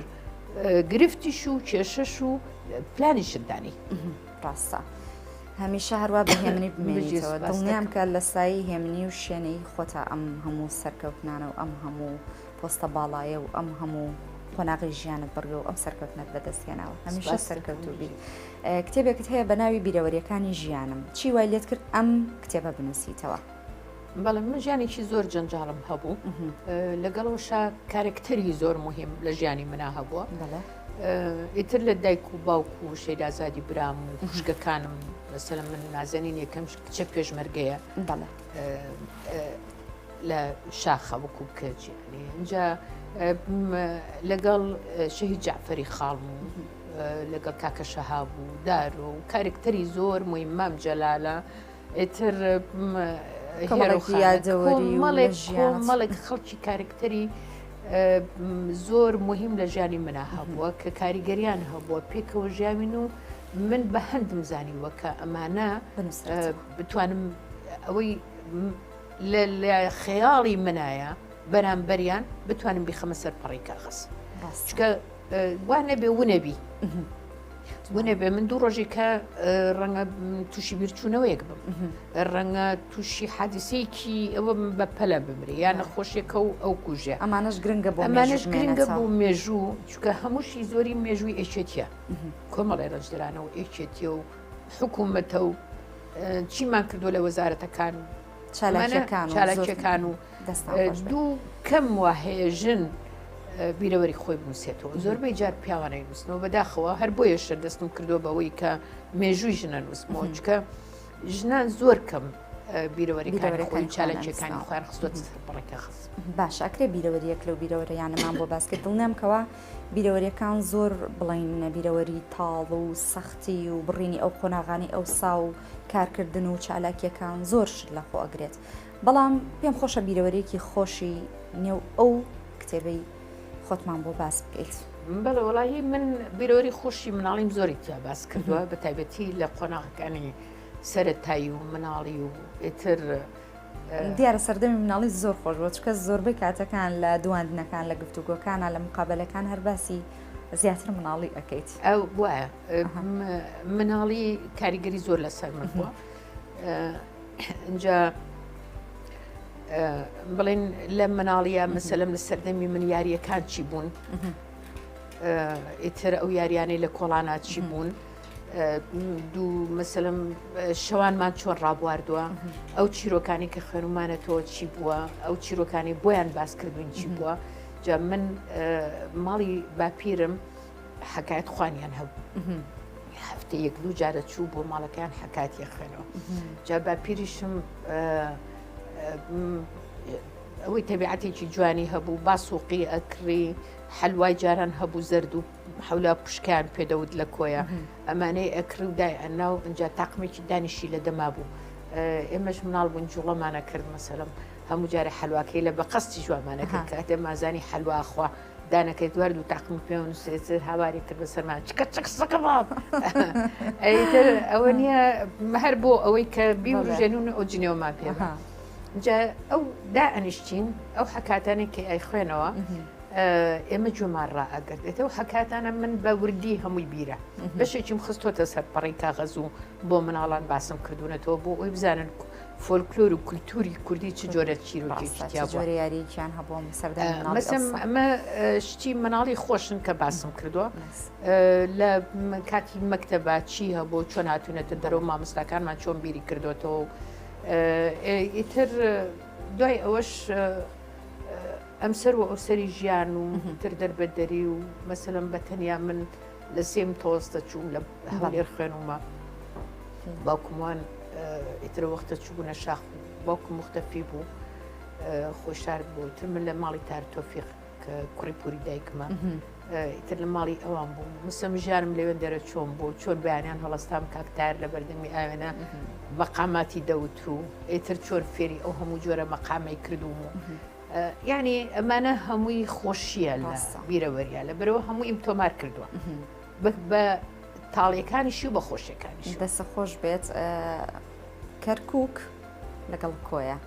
گرفتیش و کێشەش و پلانیشدانی ڕاستە هەمیشە هەروە بە هێمنی بمێنیتەوە دڵنیام کە لە سایی هێمنی و شوێنەی خۆتە ئەم هەموو سەرکەوتنانە و ئەم هەموو پۆستە باڵایە و ئەم هەموو قۆناغی ژیانت بڕگە و ئەم سەرکەوتنت بەدەستێناوە هەمیشە سەرکەوتوو بی کتێبێکت هەیە بە ناوی بیرەوەریەکانی ژیانم چی وای لێت کرد ئەم کتێبە بنووسیتەوە؟ بەڵێ من ژیانێکی زۆر جەنجاڵم هەبوو لەگەڵەوەشا کارکتەری زۆر مهم لە ژیانی منە هەبووە ئیتر لە دایک و باوکو و شێدازادی برام و خوشکەکانم لەسەر من نازەنین یەکەم کچە پێشمەرگەیە لە شاخە وەکو بکەجیانی اینجا لەگەڵ شەهید جعفەری خاڵم و لەگەڵ کاکە شەهاب و دار و کارکتەری زۆر مهمام جەلالە ئیتر مەڵێک خەڵکی کارکتەری زۆر مهم لە ژیانی منە هەبووە کە کاریگەریان هەبووە پێکەوە ژیاوین و من بە هەندم زانیوە کە ئەمانە بتوانم ئەوەی لە خەیاڵی منایە بەرامبەریان بتوانم بیخەمە سەر پەڕی کاغەز چکە وا نەبێ ونەبی ونەبێ من دوو ڕۆژێک کە ڕەنگە تووشی بیرچوونەوەیەک بم ڕەنگە تووشی حادیسەیەکی ئەوە بە پەلە بمری یان نەخۆشیەکە و ئەو کوژێ ئەمانش گرنگە بۆ ئەمانش گرنگە بوو مێژوو چکە هەمووشی زۆری مێژووی ئێچێتیە کۆمەڵی ڕەجدرانەوە ئێچێتیە و حکوومەتە و چیمان کردو لە وەزارەتەکان چالاکیەکان و دوو کەم وهەیە ژن بیرەوەری خۆی بنووسێتەوە زۆربەی جار پیاوانەی نووسنەوە بەداخەوە هەر بۆیە شەر دەستم کردو بەوەی کە مێژووی ژنە نووسمەوە چکە ژنان زۆر کەم بیرەوەریەکانی خۆی چالاکیەکانی خوار خستووە پڕێکە خست باش ئەکرێ بیرەوەریەک لەو بیرەوەریانەمان بۆ باسکرد دڵنیامکەوە بیرەوەریەکان زۆر بڵین بیرەوەری تاڵ و سەختی و بڕینی ئەو قۆناغانی ئەو سا و کارکردن و چالاکیەکان زۆر شت لە خۆ ئەگرێت بەڵام پێم خۆشە بیرەوەریەکی خۆشی نێو ئەو کتێبەی خۆتمان بۆ باس بکەیت. بەڵێ وەڵاهی من بیرەوەری خۆشی مناڵیم زۆری تیا باس کردووە بە تایبەتی لە قۆناغەکانی سەرەتایی و مناڵی و ئیتر دیارە سەردەمی مناڵی زۆر خۆش بۆ چکە زۆربەی کاتەکان لە دواندنەکان لە گفتوگۆکانە لە مقابلەکان هەرباسی زیاتر مناڵی ئەەکەیت ئەو وایە مناڵی کاریگەری زۆر لەسەر من بووە اینجا بڵێن لە مناڵیە مەسەلەم لە سەردەمی من یاریەکان چی بوون ئیتر ئەو یاریانەی لە کۆڵانات چی بوون دوو مەسەلەم شەوانمان چۆن ڕابواردووە ئەو چیرۆکانی کە خەرومانەتەوە چی بووە ئەو چیرۆکانی بۆیان باسکردوین چی بووە جا من ماڵی باپیرم حەکایەت خوانیان هەبوو هەفتە یەک دوو جارە چوو بۆ ماڵەکان حکاتی خوێنەوە جا با پیریشم ئەوەی تەبیعەتێکی جوانی هەبوو با سووقی ئەکری حەلوای جاران هەبوو زەرد و حولا پشکیان پێدەوت لە کۆیە ئەمانەی ئەکری و دای ئەنا و ئەجا تاقمێکی دانیشی لە دەما بوو ئێمەش مناڵ بوون جوڵەمانە کرد مەسەلم هەموو جارە حەلواکەی لە بە قەستی جوامانەکە کاتە مازانی حەلواخوا دانەکەی دوارد و تاقم پێ و نووسێتر هاواری کرد بەسەرمان چکە چەکسەکە باب ئەیتر ئەوە نییە هەر بۆ ئەوەی کە بیوژێنون ئەو جنێومان پێ جا ئەو دا ئەنیشتین ئەو حکاتانێکی ئەی خوێنەوە ئێمە جومان ڕائەگەردێتەوە حکاتانە من بە وردی هەمووی بیرە بەشێکیم خستۆتە سەرپەڕی کاغەز و بۆ مناڵان باسم کردوونەتەوە بۆ ئەوی بزانن فۆلکلۆر و کولتوری کوردی چ جۆرە چیرۆکییاریان هەبووم مەسم ئەمە شتی مناڵی خۆشن کە باسم کردووە لە کاتی مەکتەبە چی هەبوو چۆن هاتوونەتە دەرەوە مامۆستاکانمان چۆن بیری کردوێتەوە ئیتر دوای ئەوەش ئەمسەر و ئەوسەری ژیان و تر دەربەدەری و مەسەلەن بەتەنیا من لە سێم تۆستە چوون لە هەولێر خوێنومە باوکومان ئیترە وەختە چوبوونە شاخ باوکم مختەفی بوو خۆشار بوو تر من لە ماڵی تارتۆفیق کە کوڕی پوری دایکمە ئیتر لە ماڵی ئەوان بوو مسم ژیانم لەوێن دەرە چۆن بوو چۆن بەیانیان هەڵستام کاکتار لە بەردەمی ئاوێنە مەقاماتی دەوت و ئیتر چۆن فێری ئەو هەموو جۆرە مەقامی کردوم و یعنی ئەمانە هەمووی خۆشیە لە بیرەوەریە لە بەرەوە هەمووی ئیم تۆمار کردووە بە تاڵیەکانیشی و بە خۆشیەکانیش دەستە خۆش بێت کەرکووک لەگەڵ کۆیە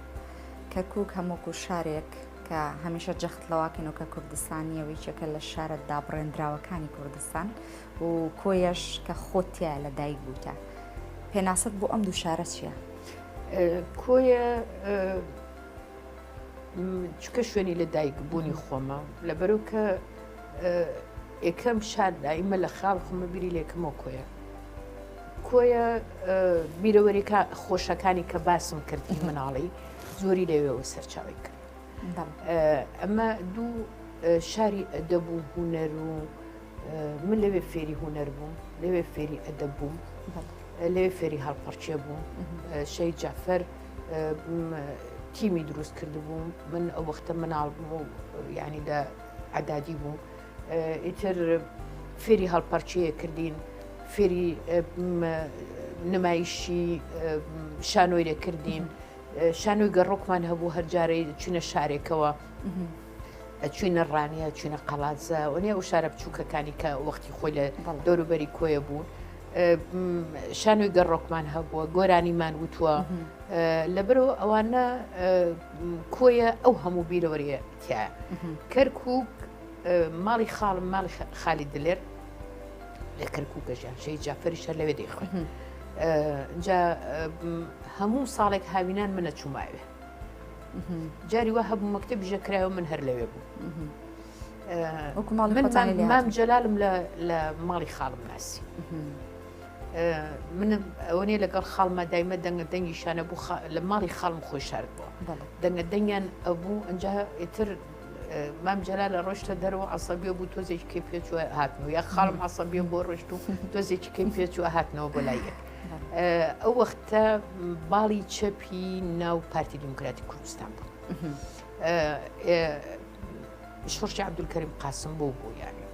کەرکووک هەمووکو شارێک کە هەمیشە جەخت لەواکەنەوە کە کوردستانیەوەیچەکە لە شارە دابڕێنراوەکانی کوردستان و کۆیەش کە خۆتیە لە دایک بووتە پێناست بۆ ئەم دوو شارە چییە؟ کۆیە چکە شوێنی لە دایک بوونی خۆمە لەبەرەوە کە یەکەم شار دائیمە لە خاڵ خۆمە بیری لێکمەوە کۆیە بیرەوەریکە خۆشەکانی کە باسم کردی مناڵی زۆری لەوێەوە سەرچاوی کرد ئەمە دوو شاری ئەدەب و هوەر و من لەوێ فێری هوەر بووم لەوێ فێری ئەدەب بووم لەوێ فێری هەڵپەرچێ بووم شەید جەعفەر تیمی دروست کرده بووم من ئەو وەختە مناڵ بووم و یعنی لە عەدادی بووم ئیتر فێری هەڵپەرچەیە کردین فێری نمایشی شانۆی لێکردین شانۆی گەڕۆکمان هەبوو هەر جارەی چوونە شارێکەوە چوینە ڕانیە چوینە قەڵاتزە وەنێ ئەو شارە بچووکەکانی کە وەختی خۆی لە دەوروبەری کۆیە بوون شانۆی گەڕۆکمان هەبووە گۆرانیمان وتووە لەبەرەوە ئەوانە کۆیە ئەو هەموو بیرەوەریە تایە کەرکووک ماڵی خاڵم ماڵی خالی دلێر لە کەرکووکە ژیان شەید جەعفەریشە لەوێ دەیخوێن اینجا هەموو ساڵێک هاوینان منە چووماوێ جاری وە هەبوو مەکتەب ژەکرایەوە من هەر لەوێ بوو مام جەلالم لە ماڵی خاڵم ناسی من ئەوەنێ لەگەڵ خاڵمە دایمە دەنگە دەنگیشانە بوو لە ماڵی خاڵم خۆی شارد بووە دەنگە دەنگیان ئەبوو ئەنجا ئیتر مام جەلال لە ڕۆژتە دەرەوە عەسەبیە بوو تۆزێکی کەی پێچووە هاتنەوە یا خاڵم عەسەبیە بۆ ڕۆشت و تۆزێکی کەی پێچووە هاتنەوە بۆ لای یەک ئەو وەختە باڵی چەپی ناو پارتی دیموکراتی کوردستان بوو شۆرشی عەبدولکەریم قاسم بۆ بوو یانی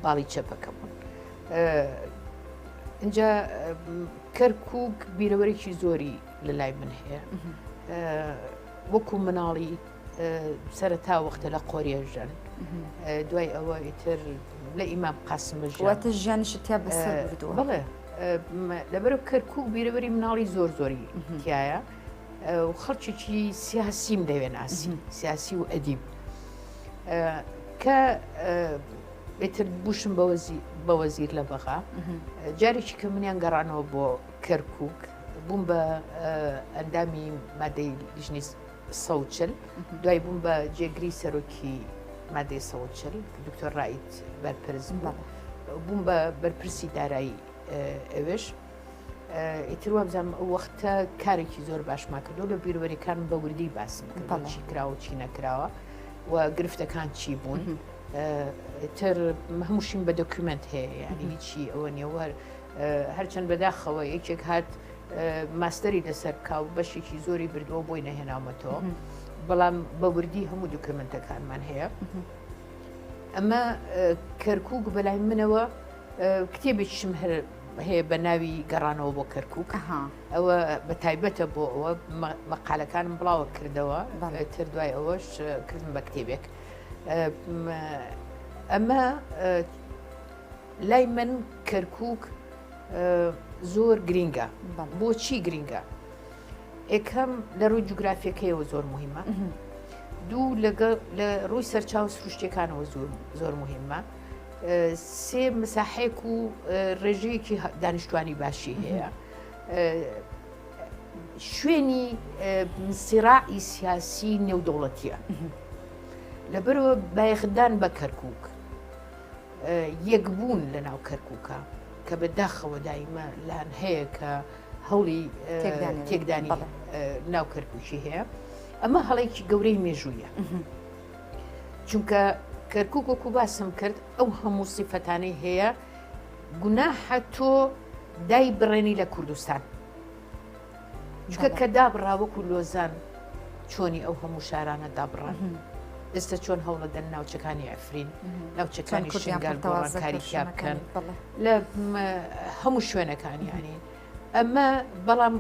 باڵی چەپەکە بوون اینجا کەرکووک بیرەوەرێکی زۆری لە لای من هەیە وەکو مناڵی سەرەتا وەختە لە قۆریەژەن دوای ئەوە ئیتر لە ئیمام قاسمە واتە ژیانیشت تیا بەسەر بردووە بەڵێ لەبەرەوە کەرکووک بیرەوەری مناڵی زۆر زۆری تایە و خەڵکێکی سیاسیم دەوێن ئاسی سیاسی و ئەدیب کە ئیتر بوشم بە وەزیر لە بەغا جارێکی کە منیان گەڕانەوە بۆ کەرکووک بووم بە ئەندامی مادەی لیژنی 140 دوای بووم بە جێگری سەرۆکی مادەی 140 دکتۆر ڕائید بەرپرس بووم بە بەرپرسی دارایی ئەوێش ئیتر وابزانم ئەو وەختە کارێکی زۆر باشما کردو لە بیرەوەریەکانم بە وردی باسم چی کراوە چی نەکراوە و گرفتەکان چی بوون تر هەمووشین بە دۆکیومنت هەیە یعنی هیچی ئەوە نیەوە هەرچەند بەداخەوە یەکێک هات ماستەری لەسەر کاو بەشێکی زۆری بردووە بۆی نەهێناومەتەوە بەڵام بەوردی هەموو دوکمنتەکانمان هەیە ئەمە کەرکووک بەلای منەوە کتێبێکیشم هەیە بە ناوی گەڕانەوە بۆ کەرکووک ئەوە بە تایبەتە بۆ ئەوە مەقالەکانم بڵاوە کردەوە تر دوای ئەوەش کردم بە کتێبێک ئەمە لای من کەرکووک زۆر گرینگە بۆچی گرینگە یەکەم لە ڕووی جوگرافیەکەیەوە زۆر مهمە دوو لە ڕووی سەرچاو سروشتەکانەوە زۆر مهمە سێ مساحەیەک و ڕێژەیەکی دانیشتوانی باشی هەیە شوێنی سیراعی سیاسی نێودەوڵەتیە لەبەرەوە بایەخدان بە کەرکووک یەکبوون لە ناو کەرکووکە کە بەداخەوە دایمە لاان هەیە کە هەوڵی تێکدانی ناو کەرکووکی هەیە ئەمە هەڵێکی گەورەی مێژوویە چونکە کەرکووک وەکو باسم کرد ئەو هەموو سیفەتانەی هەیە گوناحە تۆ دای بڕێنی لە کوردستان چونکە کە دابڕاوەکو لۆزان چۆنی ئەو هەموو شارانە دابڕان ئێستا چۆن هەوڵە دەن ناوچەکانی ئەفرین ناوچەکانی شنگال بۆ ڕەنکاری تیا بکەن لە هەموو شوێنەکانیانی ئەمە بەڵام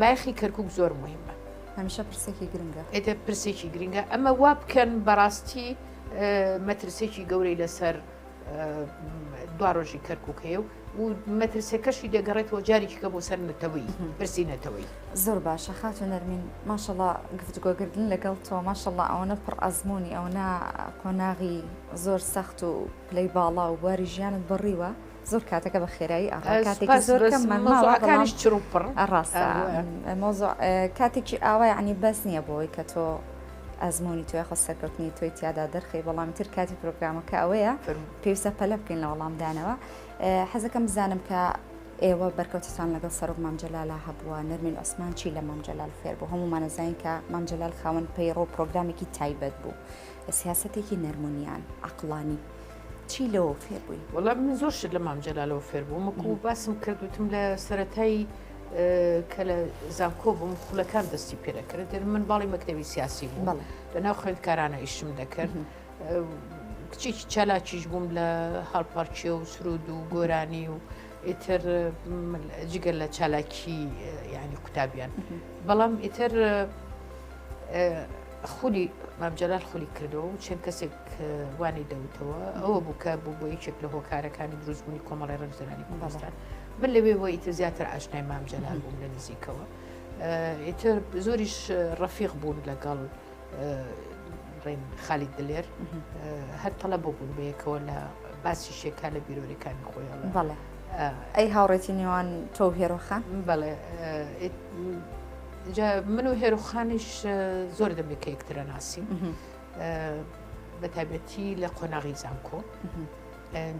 بایخی کەرکووک زۆر مهمە هەمیشە پرسێکی گرنگە ئێتە پرسێکی گرنگە ئەمە وا بکەن بەڕاستی مەترسێکی گەورەی لەسەر دوا ڕۆژی کەرکووک هەیە و مەترسەکەشی دەگەڕێتەوە جارێکیکە بۆ سەر نەتەوەی پرسی نەتەوەی زۆر باشە خاتون نەرمین ماشەڵڵا گفتگۆگردن لەگەڵ تۆ ماشەڵڵا ئەوەنە پڕ ئەزمموی ئەونا قۆناغی زۆر سەخت و پلەی باڵا و بواری ژیانت بڕیوە زۆر کاتەکە بە خێرایی کاتێکی زۆر کەمماوەکانش چڕوپڕ ڕاستە مۆزۆ کاتێکی ئاوای عنی بەس نییە بۆی کە تۆ ئەزمموی توی خۆ سەرکەوتنی تۆی تیادا دەرخی بەڵامی تر کاتی پرۆگرامەکە ئەوەیە پێویستە پەلە بکەین لە وەڵامدانەوە حەزەکەم بزانم کە ئێوە بەرکەوتتان لەگەڵ سەرۆک مامجەلالە هەبووە نەرمین عوسمان چی لە مامجەلال فێر بوو هەموومان نەزانین کە مامجەلال خاوەن پەیڕۆ پرۆگرامێکی تایبەت بوو سیاسەتێکی نەرمونیان عەقڵانی چی لەوە فێر بووی؟ وەڵام من زۆر شت لە مامجەلالەوە فێر بووم وەکو باسم کردوتم لە سەرەتایی کە لە زانکۆ بووم خولەکان دەستی پێدەکرد من باڵی مەکتەبی سیاسی بووم لەناو خوێندکارانە ئیشم دەکرد کچێکی چالاکیش بووم لە هەڵپەرچێ و سرود و گۆرانی و ئیتر جگەر لە چالاکی یعنی قوتابیان بەڵام ئیتر خولی مامجەلال خولی کردەوە و چەند کەسێک وانی دەوتەوە ئەوە بوو کە بوو بۆ یەکێک لە هۆکارەکانی دروستبوونی کۆمەڵی ڕەنگزەرانی کوردستان من لەوێ بۆ ئیتر زیاتر ئاشنای مامجەلال بووم لە نزیکەوە ئیتر زۆریش ڕەفیق بوون لەگەڵ خاڵید دلێر هەر تەڵە بۆ بوون بەیەکەوە لە باسی شێکا لە بیرۆریەکانی خۆیەوە بەڵێ ئەی هاوڕێتی نێوان تۆ و هێرۆخان بەڵێ من و هێرۆخانیش زۆر دەبێت کە یەکترە ناسیم بە تایبەتی لە قۆناغی زانکۆ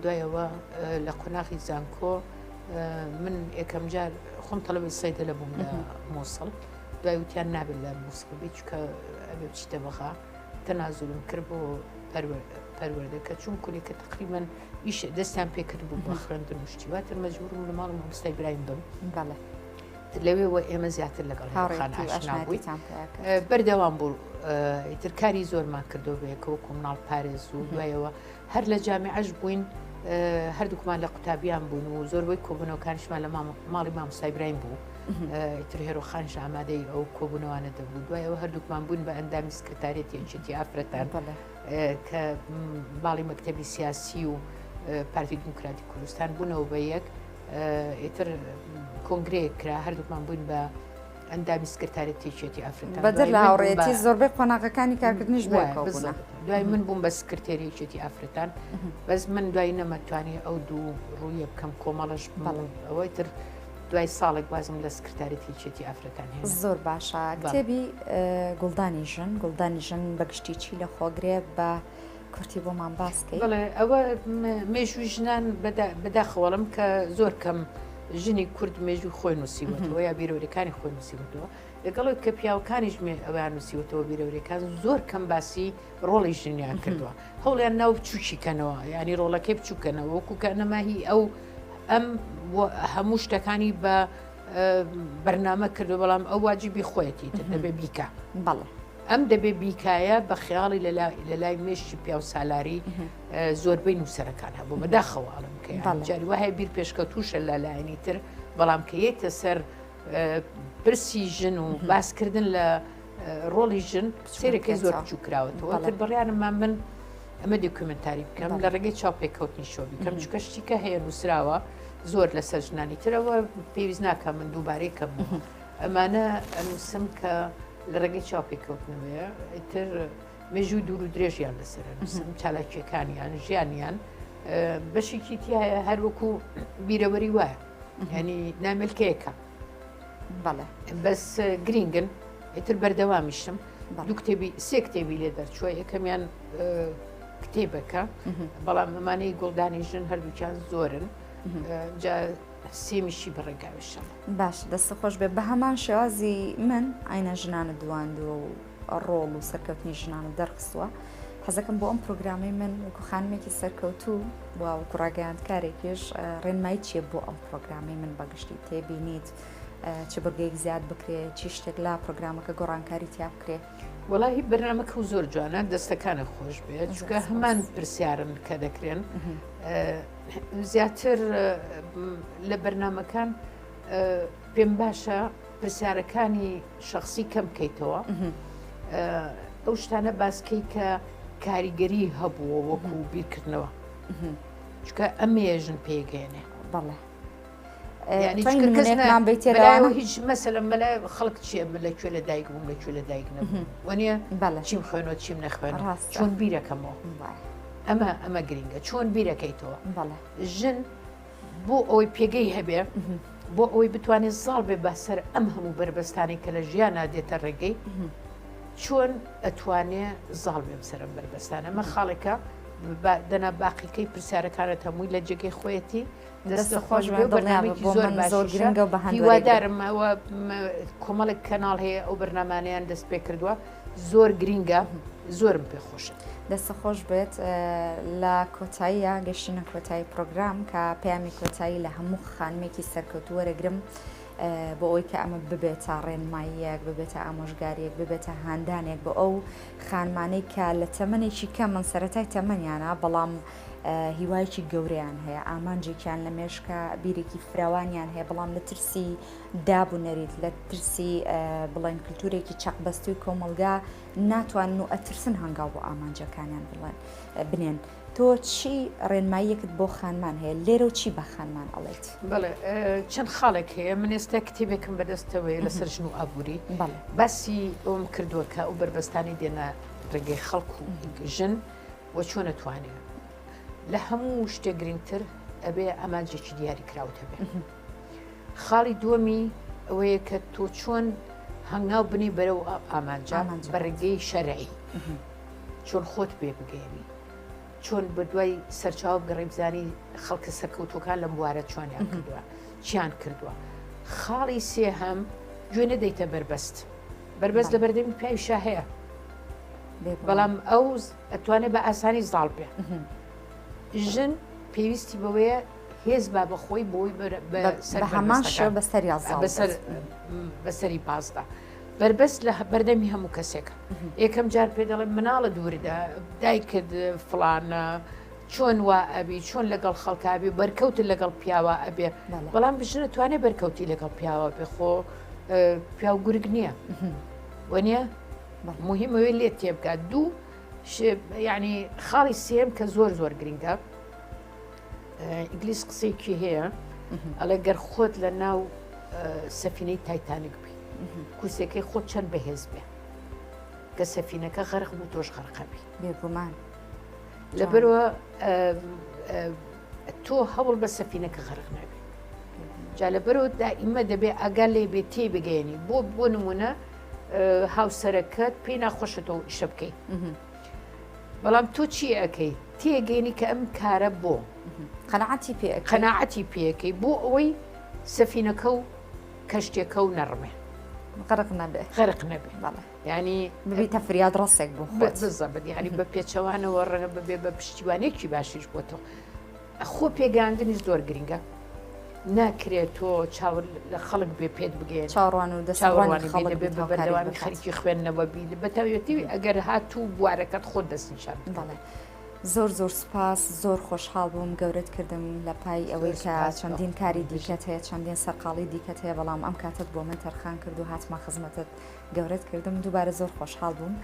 دوایەوە لە قۆناغی زانکۆ من یەکەم جار خۆم تەڵەبی سەیدە لە بووم لە مۆسڵ دوای وتیان نابێت لە مۆسڵ بێت چکە ئەبێ بچیتە بەغا تەنازولم کرد بۆ پەروەردەکە چون کولێکە تقریبان ئیش دەستیان پێکرد بوو بە خوێندن و شتیواتر مەجبورم لە ماڵ مامۆستای برایم بم بەڵێ لەوێەوە ئێمە زیاتر لەگەڵ هێرۆخان ئاشنا بووین بەردەوام بوو ئیتر کاری زۆرمان کردەوە بەیەکەوە کۆمناڵ پارێز و دوایەوە هەر لە جامیعەش بووین هەردووکمان لە قوتابیان بوون و زۆربەی کۆبوونەوەکانشمان لە ماڵی مامۆستای برایم بوو ئیتر هێرۆخانش ئامادەی ئەو کۆبوونەوانە دەبوو دوایەوە هەردووکمان بوون بە ئەندامی سکرتارێتی یەکێتی ئافرەتان کە باڵی مەکتەبی سیاسی و پارتی دیموکراتی کوردستان بوونەوە بە یەک ئیتر کۆنگرەیەک کرا هەردووکمان بووین بە ئەندامی سکرتارێتی یەکێتی ئافرەتان بەدەر لە هاوڕێتی زۆربەی قۆناغەکانی کارکردنیش بووە دوای من بووم بە سکرتێری یەکێتی ئافرەتان بەس من دوای نەمەتوانی ئەو دوو ڕوویە بکەم کۆمەڵەش ئەوەی تر دوای ساڵێک بازم لە سکرتارێتی یەکێتی ئافرەتان هێنا زۆر باشە کتێبی گوڵدانی ژن بەگشتی چی لە خۆگرێ بە کورتی بۆمان باسکەی بڵێ ئەوە مێژووی ژنان بەداخەوەڵم کە زۆر کەم ژنی کورد مێژوی خۆی نووسیوەتەوە یا بیرەوەریەکانی خۆی نووسیوەتەوە لەگەڵی کە پیاوەکانیش ئەویان نووسیوەتەوە بیرەوەریەکان زۆر کەم باسی ڕۆڵی ژنیان کردووە هەوڵیان ناو بچووکیکەنەوە ینی ڕۆڵەکەی بچووکەنەوە وەکوکە نەماهی ئەو ئەم هەموو شتەکانی بە بەرنامە کردو بەڵام ئەو واجبی خۆیەتی دەبێ بیکە بەڵێ ئەم دەبێ بیکایە بە خیاڵی لە لای مێشتی پیا و سالاری زۆربەی نووسەرەکان هەبوو بەداخەواڵم کە جاری وایە بیر پێشکەوتوشە لە لایەنی تر بەڵام کە یەکتە سەر پرسی ژن و باسکردن لە ڕۆڵی ژن سێرەکەی زۆر بچوو کراوەتەوە تر بڕیانمان من ئەمە دۆکومنتاری بکەم لە ڕێگەی چاپێککەوتنی شۆ بکەم چکە شتیکە هەیە نووسراوە زۆر لەسەر ژنانی ترەوە پێویست ناکە من دووبارەی کەم ئەمانە ئەنووسم کە لە ڕێگەی چاپێککەوتنەوەیە ئیتر مێژووی دوور و درێژیان لەسەر نووسم چالاکیەکانیان ژیانیان بەشێکی تایە هەروەکو بیرەوەری وایە ینی ناملکەیەەکە بەڵێ بەس گرینگن ئیتر بەردەوامیشم دوو کتێبی سێ کتێبی لێ دەرچووە یەکەمیان کتێبەکە بەڵام ئەمانەی گوڵدانی ژن هەردووچیان زۆرن جا سێمیشی بەڕێگاویشم باش دەستە خۆش بێ بە هەمان شێوازی من ئاینە ژنانە دواندووە و ڕۆڵ و سەرکەوتنی ژنانە دەرخستووە حەزەکەم بۆ ئەم پرۆگرامی من وەکو خانمێکی سەرکەوتوو بۆ وەکو ڕاگەیاندکارێکیش ڕێنمایی چیە بۆ ئەم پرۆگرامی من بەگشتی تێبینیت چه بەرگەیەک زیاد بکرێت چی شتێک لا پرۆگرامەکە گۆڕانکاری تیا بکرێت وەڵاهی بەرنامەکە و زۆر جوانە دەستەکانە خۆش بێت چکە هەمان پرسیارن کە دەکرێن زیاتر لە بەرنامەکان پێم باشە پرسیارەکانی شخصی کەم بکەیتەوە ئەو شتانە باسکەی کە کاریگەری هەبووە وەکو بیرکردنەوە چکە ئەمێژن پێگەێنێ بەڵێ هیچ مەسەلە مەلا خەڵک چیە لەکوێ لە دایک بووم لەکوێ لە دایک نەبووم وەنیە چیم خوێنەوە چیم نەخوێن چۆن بیرەکەمەوە ئەمە گرینگە چۆن بیرەکەیتەوە ژن بۆ ئەوەی پێگەی هەبێ بۆ ئەوەی بتوانێت زاڵ بێ بەسەر ئەم هەموو بربەستانی کە لە ژیان نادێتە ڕێگەی چۆن ئەتوانێ زاڵ بێ بسەرم بربەستانە ئەمە خاڵێکە دەنا باقیکەی پرسیارەکانت هەمووی لە جێگەی خۆیەتی دەستە خۆش بەرنامێکی زۆر باشگرنگە بە هیوادارمەوە کۆمەڵێک کەناڵ هەیە ئەو بەرنامانیان دەست پێ کردووە زۆر گرینگە زۆرم پێخۆشە دەستە خۆش بێت لە کۆتاییە گەشتینە کۆتایی پرۆگرام کە پەیامی کۆتایی لە هەموو خانمێکی سەرکەوتوو وەرەگرم بۆ ئەوی کە ئەمە ببێتە ڕێنماییەک ببێتە ئامۆژگاریەک ببێتە هاندانێک بۆ ئەو خانمانەی کە لە تەمەنێکی کەم من سەرەتای تەمەنیانە بەڵام هیوایکی گەورەیان هەیە ئامانجێکیان لە مێشکە بیرێکی فراوانیان هەیە بەڵام لە ترسی دابوونەریت لە ترسی بڵێن کللتورێکی چاقبەستی و کۆمەلگا ناتوانن و ئەترسن هەنگاو بۆ ئامانجەکانیان بنێن تۆ چی ڕێنماییەکت بۆ خانمان هەیە لێرە و چی بە خانمان ئەڵێت بڵێ چەند خاڵێک هەیە من ئێستا کتێبێکم بەدەستەوەی لەسەر ژن و ئابووری باسی ئەوم کردووە کە ئەو بربەستانی دێنە ڕێگەی خەڵکو و ژن وە چۆن نەتوانێت لە هەموو شتێک گرنگتر ئەبێ ئامانجێکی دیاری کراوت هەبێ خاڵی دووەمی ئەوەیە کە تۆ چۆن هەنگاو بنی بەرەو ئامانجا بە ڕێگەی شەرعی چۆن خۆت پێ بگەێنی چۆن بە دوای سەرچاو گەڕی بزانی خەڵکە سەرکەوتوەکان لەم بوارە چۆنیان کردووە چیان کردووە خاڵی سێ هەم گوێ نەدەیتە بربەست لە بەردەمی پیاویشا هەیە بەڵام ئەو ئەتوانێت بە ئاسانی زاڵ بێ ژن پێویستی بەوەیە هێز با بەخۆی بۆی هەمان شێ بەسەری پاسدا بربەست لە بەردەمی هەموو کەسێکە یەکەم جار پێ دەڵێن مناڵە دووردا دایکت فڵانە چۆن وا ئەبی چۆن لەگەڵ خەڵکابی بەرکەوت لەگەڵ پیاوە ئەبێ بەڵام بژنە توانێت بەرکەوتی لەگەڵ پیاوە بێ خۆ پیاو گورگ نییە وەنیە مهمەوەی لێ تێبکات دوو یعنی خاڵی سێم کە زۆر گرنگە ئینگلیس قسەیەکی هەیە ئەڵێ گەر خۆت لە ناو سەفینەی تایتانیک بی کوسێکەی خۆت چەند بەهێز بێ کە سەفینەکە غەرق بوو تۆش غەرقەبی بێگومان لەبەرەوە تۆ هەوڵ بە سەفینەکە غەرق نابێ جا لەبەرەوە دائیمە دەبێ ئەگەر لێ بێ تێ بگەێنی بۆ نمونە هاوسەرەکەت پێی ناخۆشێتەوە ئیشە بکەیت بەڵام تۆ چی ئەەکەی تێگەێنی کە ئەم کارە بۆ قەناعەتی پێەکەی بۆ ئەوەی سەفینەکە و کەشتێکە و نەڕمێ غرق نەبێ غەرق نەبێ ینی ببیتە فریاد ڕاستێک بوو بزەبت ینی بە پێچەوانەوە ڕەنگە ببێ بە پشتیوانێکی باشیش بۆتەوە خۆ پێگەاندنیش زۆر گرنگە ناکرێت تۆ چاور لە خەڵک بێ پێت بگێت چاڕوان و چاوەڕوانی بێ بەردەوامی خەریکی خوێندنەوە بی بەتەوێتی ئەگەر هاتوو بوارەکەت خۆت دەستنیشان بڵێ زۆر زۆر سپاس زۆر خۆشحاڵ بووم گەورت کردم لە پای ئەوەی کە چەندین کاری دیکەت هەیە چەندین سەرقاڵی دیکەت هەیە بەڵام ئەم کاتت بۆ من تەرخان کرد و هاتمە خزمەتت گەورت کردم دووبارە زۆر خۆشحاڵ بووم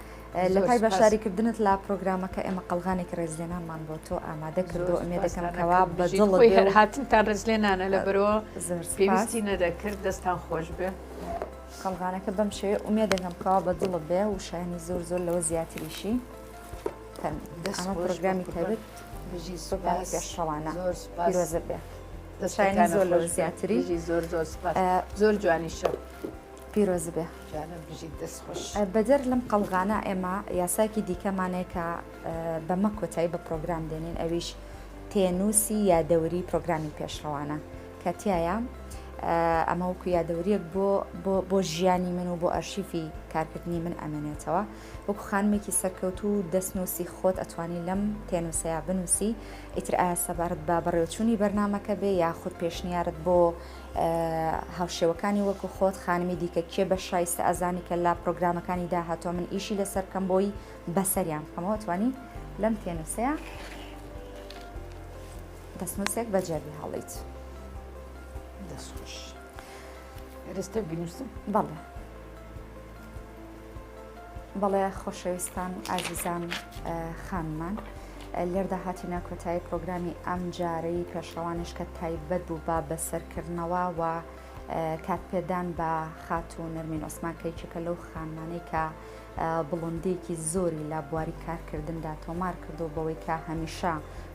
لە پای بەشداریکردنت لە پرۆگرامەکە ئێمە قەڵغانێک ڕێزلێنانمان بۆ تۆ ئامادە کردو ئەمێ دەکەمەوە بەدڵ هاتنتان ڕێزلێنانە لە بەرەوە پێویستی نەدەکرد دەستان خۆش بێ قەڵغانەکە بەم شێ ئومێ دەگەمکەوە بەدڵ بێ و شایانی زۆر زۆر لەوە زیاتریشی ئەمە پرۆگرامی تایبەت بژی پێشەوانە پیرۆزە بێ شایانی زۆر لەوە زیاتری زۆر زۆر جوانی شە پیرۆز بێ بەدەر لەم قەڵغانە ئێمە یاساکی دیکەمانەیە کە بەمە کۆتایی بە پرۆگرام دێنین ئەویش تێنووسی یادەوری پرۆگرامی پێشڕەوانە کە تایە ئەمە وەکو یادەوریەک بۆ ژیانی من و بۆ ئەرشیفی کارکردنی من ئەمێنێتەوە وەکو خانمێکی سەرکەوت و دەستنووسی خۆت ئەتوانی لەم تێنووسەیە بنووسی ئیتر ئایا سەبارەت بە بەڕێوەچوونی بەرنامەکە بێ یاخود پێشنیارت بۆ هاوشێوەکانی وەکو خۆت خانمی دیکە کێ بە شایستە ئەزانی کە لە پرۆگرامەکانی داهاتۆ من ئیشی لەسەر کەم بۆی بەسەریان هەمەوە توانی لەم تێنووسەیە دەستنووسێک بەجێبی هەڵیت ئێستا بینووسم بەڵێ خۆشەویستان ئازیزان خانمان لێردا هاتیە کۆتایی پرۆگرامی ئەم جارەی پێشەوانش کە تایبەت بوو بە بەسەرکردنەوە و کاتپێدان بە خاتوو نەرمین ئۆسمانکەیچەکە لەو خانمانەی کە بڵندێکی زۆری لە بواری کارکردندا تۆمار کردو بەوەی کە هەمیشە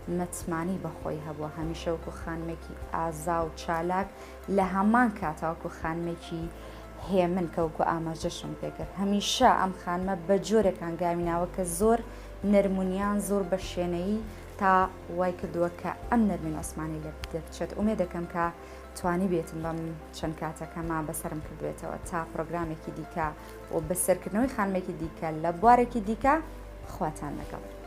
متمانی بەخۆی هەبووە هەمیشە وەکو خانمێکی ئازا و چالاک لە هەمان کاتەوەکو خانمێکی هێمن کە وەکو ئاماژەشم پێکرد هەمیشە ئەم خانمە بە جۆرێکان گاویناوە کە زۆر نەرمونیان زۆر بە شوێنەیی تا وای کردووە کە ئەم نەرمین ئۆسمانی لێ دەچێت ئومێ دەکەم کە توانی بێتم بەم چەند کاتەکەما بەسرم کردوێتەوە تا پرۆگرامێکی دیکە و بەسەرکردنەوەی خانمێکی دیکە لە بوارێکی دیکە خواتان لەگەڵ